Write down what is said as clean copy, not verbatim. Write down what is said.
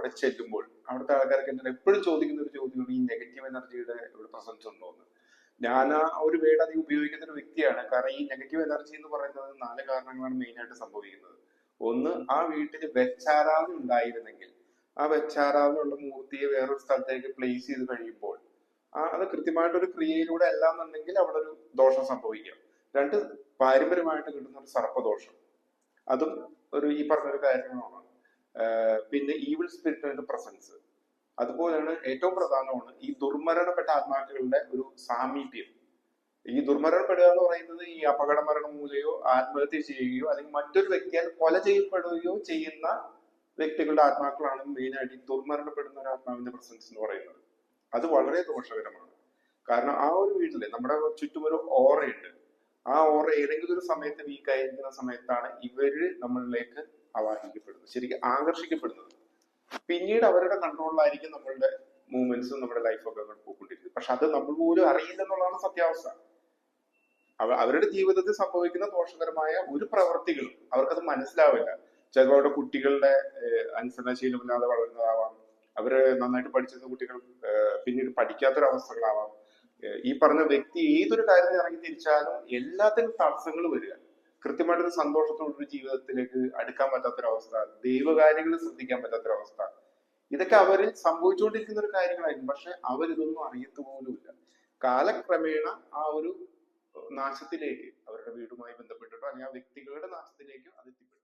അവിടെ ചെല്ലുമ്പോൾ അവിടുത്തെ ആൾക്കാർക്ക് എന്നോട് എപ്പോഴും ചോദിക്കുന്ന ഒരു ചോദ്യമാണ് ഈ നെഗറ്റീവ് എനർജിയുടെ ഇവിടെ പ്രസൻസ് ഉണ്ടോ എന്ന്. ഞാൻ ആ ഒരു വേർഡ് അധികം ഉപയോഗിക്കുന്ന ഒരു വ്യക്തിയാണ്. കാരണം ഈ നെഗറ്റീവ് എനർജി എന്ന് പറയുന്നത് 4 കാരണങ്ങളാണ് മെയിൻ ആയിട്ട് സംഭവിക്കുന്നത്. ഒന്ന്, ആ വീട്ടിൽ വെച്ചാരാധന ഉണ്ടായിരുന്നെങ്കിൽ ആ വെച്ചാരാധനയുള്ള മൂർത്തിയെ വേറൊരു സ്ഥലത്തേക്ക് പ്ലേസ് ചെയ്ത് കഴിയുമ്പോൾ അത് കൃത്യമായിട്ടൊരു ക്രിയയിലൂടെ അല്ലാന്നുണ്ടെങ്കിൽ അവിടെ ഒരു ദോഷം സംഭവിക്കാം. 2, പാരമ്പര്യമായിട്ട് കിട്ടുന്ന ഒരു സർപ്പദോഷം, അതും ഈ പറഞ്ഞൊരു കാര്യങ്ങളാണ്. പിന്നെ ഈവിൾ സ്പിരിറ്റിന്റെ പ്രസൻസ്. അതുപോലെയാണ് ഏറ്റവും പ്രധാനമാണ് ഈ ദുർമരണപ്പെട്ട ആത്മാക്കളുടെ ഒരു സാമീപ്യം. ഈ ദുർമരണപ്പെടുക എന്ന് പറയുന്നത് ഈ അപകട മരണം മൂലയോ ആത്മഹത്യ ചെയ്യുകയോ അല്ലെങ്കിൽ മറ്റൊരു വ്യക്തിയാൽ കൊല ചെയ്യപ്പെടുകയോ ചെയ്യുന്ന വ്യക്തികളുടെ ആത്മാക്കളാണ് മെയിൻ ആയിട്ട് ഈ ദുർമരണപ്പെടുന്ന ഒരു ആത്മാവിന്റെ പ്രസൻസ് എന്ന് പറയുന്നത്. അത് വളരെ ദോഷകരമാണ്. കാരണം ആ ഒരു വീട്ടില് നമ്മുടെ ചുറ്റും ഒരു ഓറയുണ്ട്. ആ ഓറ ഏതെങ്കിലും ഒരു സമയത്ത് വീക്ക് ആയിരിക്കുന്ന സമയത്താണ് ഇവര് നമ്മളിലേക്ക് ആവാഹിക്കപ്പെടുന്നത്, ശരിക്കും ആകർഷിക്കപ്പെടുന്നത്. പിന്നീട് അവരുടെ കൺട്രോളിലായിരിക്കും നമ്മളുടെ മൂവ്മെന്റ്സും നമ്മുടെ ലൈഫൊക്കെ പോയിക്കൊണ്ടിരിക്കുന്നത്. പക്ഷെ അത് നമ്മൾ പോലും അറിയില്ലെന്നുള്ളതാണ് സത്യാവസ്ഥ. അവരുടെ ജീവിതത്തിൽ സംഭവിക്കുന്ന ദോഷകരമായ ഒരു പ്രവൃത്തികളും അവർക്കത് മനസ്സിലാവില്ല. ചിലപ്പോൾ അവരുടെ കുട്ടികളുടെ അനുസരണശീലമില്ലാതെ വളരുന്നതാവാം, അവര് നന്നായിട്ട് പഠിച്ചിരുന്ന കുട്ടികൾ പിന്നീട് പഠിക്കാത്തൊരവസ്ഥകളാവാം. ഈ പറഞ്ഞ വ്യക്തി ഏതൊരു കാര്യത്തിൽ ഇറങ്ങി തിരിച്ചാലും എല്ലാത്തിനും തടസ്സങ്ങൾ വരിക, കൃത്യമായിട്ടൊരു സന്തോഷത്തോടൊരു ജീവിതത്തിലേക്ക് അടുക്കാൻ പറ്റാത്തൊരവസ്ഥ, ദൈവകാര്യങ്ങൾ ശ്രദ്ധിക്കാൻ പറ്റാത്തൊരവസ്ഥ, ഇതൊക്കെ അവരിൽ സംഭവിച്ചുകൊണ്ടിരിക്കുന്ന ഒരു കാര്യങ്ങളായിരിക്കും. പക്ഷെ അവരിതൊന്നും അറിയത്തുപോലുമില്ല. കാലക്രമേണ ആ ഒരു നാശത്തിലേക്ക്, അവരുടെ വീടുമായി ബന്ധപ്പെട്ടിട്ടോ അല്ലെങ്കിൽ ആ വ്യക്തികളുടെ നാശത്തിലേക്കും അത് എത്തിപ്പെടും.